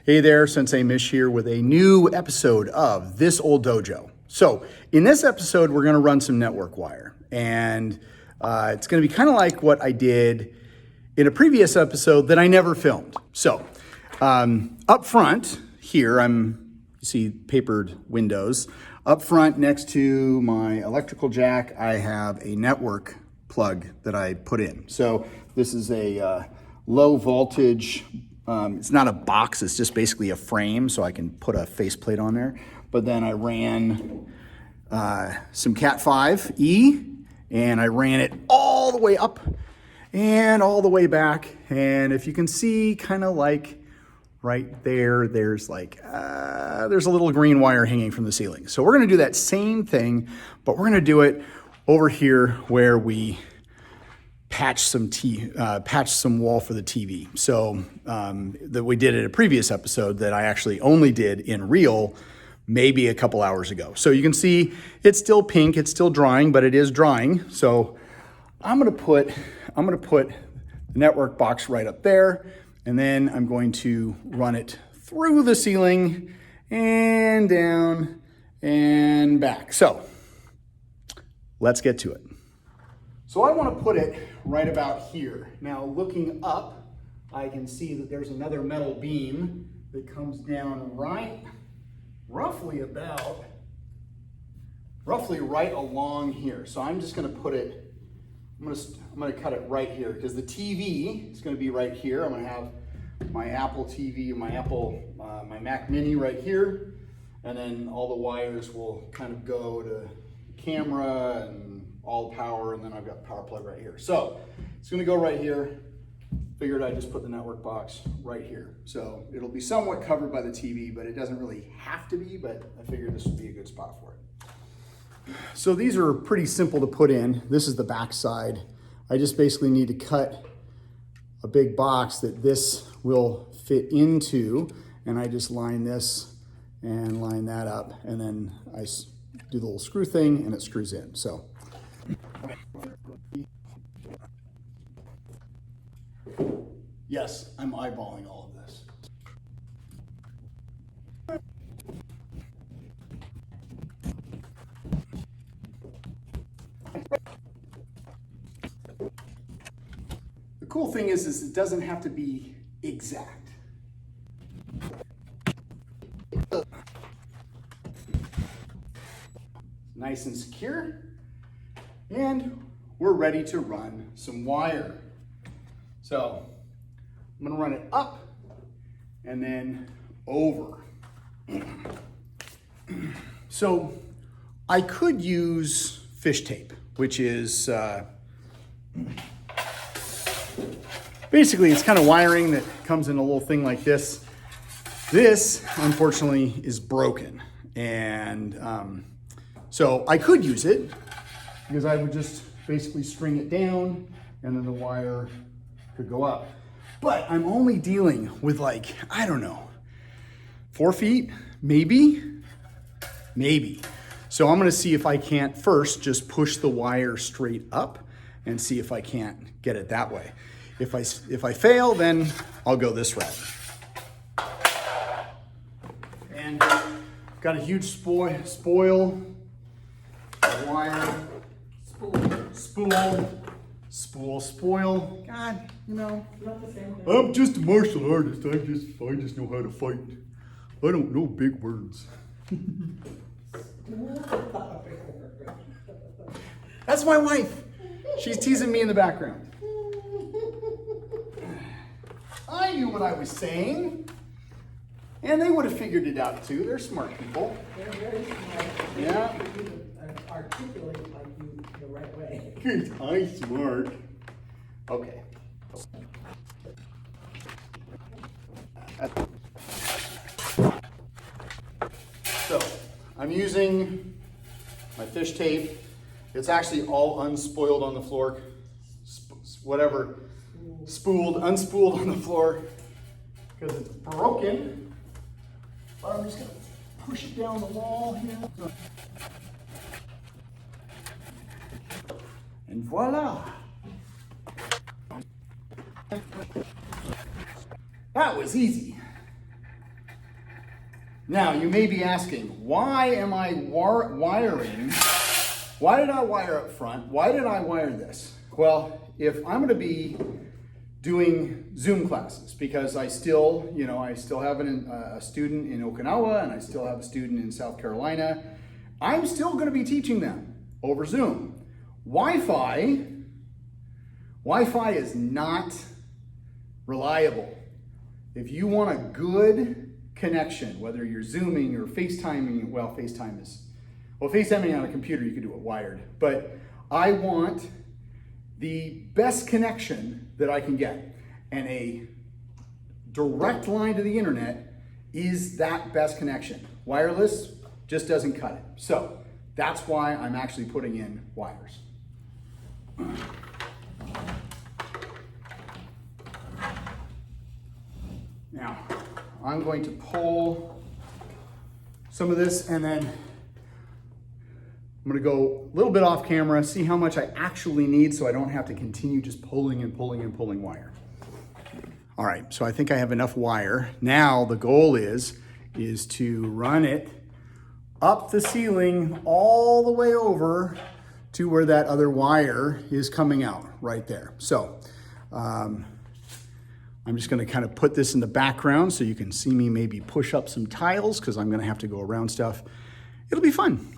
Hey there, Sensei Mish here with a new episode of This Old Dojo. So in this episode, we're gonna run some network wire, and it's gonna be kind of like what I did in a previous episode that I never filmed. So up front here, you see papered windows. Up front next to my electrical jack, I have a network plug that I put in. So this is a low voltage, it's not a box, it's just basically a frame, so I can put a faceplate on there. But then I ran some Cat 5e, and I ran it all the way up and all the way back. And if you can see, kind of like right there, there's a little green wire hanging from the ceiling. So we're gonna do that same thing, but we're gonna do it over here where we patch some wall for the TV. So that we did in a previous episode that I actually only did in real maybe a couple hours ago. So you can see it's still pink, it's still drying, but it is drying. So I'm gonna put the network box right up there, and then I'm going to run it through the ceiling and down and back. So let's get to it. So I want to put it right about here. Now looking up, I can see that there's another metal beam that comes down roughly right along here. So I'm just going to put it, I'm going to cut it right here because the TV is going to be right here. I'm going to have my Apple TV, my Mac Mini right here, and then all the wires will kind of go to the camera and all the power, and then I've got the power plug right here. So it's gonna go right here. Figured I'd just put the network box right here. So it'll be somewhat covered by the TV, but it doesn't really have to be, but I figured this would be a good spot for it. So these are pretty simple to put in. This is the back side. I just basically need to cut a big box that this will fit into, and I just line this and line that up, and then I do the little screw thing and it screws in. So yes, I'm eyeballing all of this. The cool thing is it doesn't have to be exact. Nice and secure. And we're ready to run some wire. So I'm gonna run it up and then over. So I could use fish tape, which is basically it's kind of wiring that comes in a little thing like this. This, unfortunately, is broken. And so I could use it because I would just basically string it down and then the wire could go up. But I'm only dealing with I don't know, 4 feet, maybe. So I'm gonna see if I can't first just push the wire straight up and see if I can't get it that way. If I fail, then I'll go this route. And got a huge spoil of wire. Spoil. God, you know, I'm just a martial artist. I just know how to fight. I don't know big words. That's my wife. She's teasing me in the background. I knew what I was saying. And they would have figured it out too. They're smart people. They're very smart. Yeah. Articulate like you the right way. I'm smart. Okay. So I'm using my fish tape. It's actually all unspooled on the floor. Unspooled on the floor because it's broken. But I'm just gonna push it down the wall here. And voila. That was easy. Now, you may be asking, why am I wiring? Why did I wire up front? Why did I wire this? Well, if I'm going to be doing Zoom classes, because I still have a student in Okinawa and I still have a student in South Carolina, I'm still going to be teaching them over Zoom. Wi-Fi is not reliable. If you want a good connection, whether you're Zooming or FaceTiming, FaceTiming on a computer, you can do it wired, but I want the best connection that I can get. And a direct line to the internet is that best connection. Wireless just doesn't cut it. So that's why I'm actually putting in wires. Now, I'm going to pull some of this and then I'm going to go a little bit off camera, see how much I actually need so I don't have to continue just pulling and pulling and pulling wire. All right, so I think I have enough wire. Now the goal is to run it up the ceiling all the way over to where that other wire is coming out right there. So I'm just going to kind of put this in the background so you can see me maybe push up some tiles because I'm going to have to go around stuff. It'll be fun.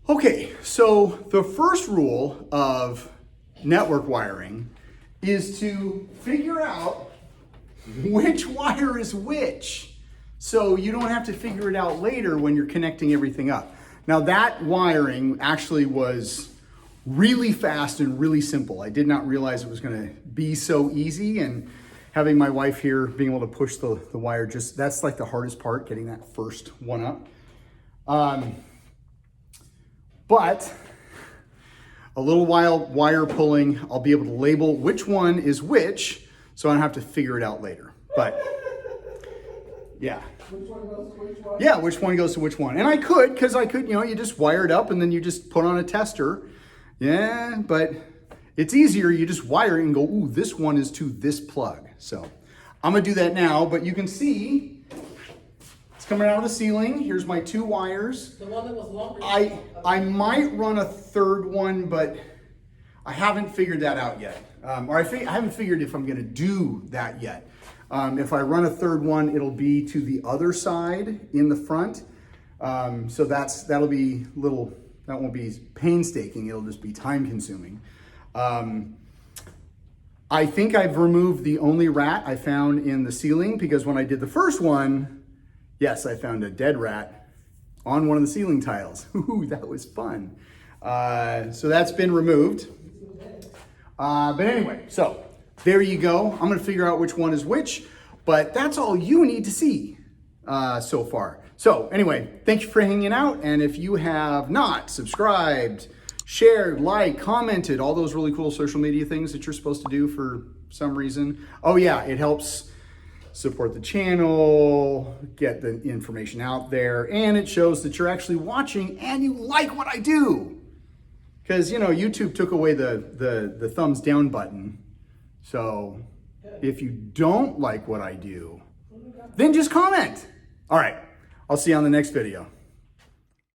Okay, so the first rule of network wiring is to figure out which wire is which, so you don't have to figure it out later when you're connecting everything up. Now that wiring actually was really fast and really simple. I did not realize it was going to be so easy, and having my wife here being able to push the wire, that's like the hardest part, getting that first one up. But a little while wire pulling, I'll be able to label which one is which, so I don't have to figure it out later. But yeah. Which one goes to which one? Yeah, which one goes to which one. And I could, because I could, you just wire it up and then you just put on a tester. Yeah, but it's easier. You just wire it and go, ooh, this one is to this plug. So I'm going to do that now, but you can see it's coming out of the ceiling. Here's my two wires. The one that was longer. I might run a third one, but I haven't figured that out yet. I haven't figured if I'm going to do that yet. If I run a third one, it'll be to the other side in the front. So that'll be that won't be painstaking. It'll just be time consuming. I think I've removed the only rat I found in the ceiling, because when I did the first one, yes, I found a dead rat on one of the ceiling tiles. Ooh, that was fun. So that's been removed. But anyway, so there you go. I'm going to figure out which one is which, but that's all you need to see so far. So anyway, thank you for hanging out. And if you have not subscribed, shared, liked, commented, all those really cool social media things that you're supposed to do for some reason. Oh yeah, it helps support the channel, get the information out there, and it shows that you're actually watching and you like what I do. Because, YouTube took away the thumbs down button. So if you don't like what I do, then just comment. All right, I'll see you on the next video.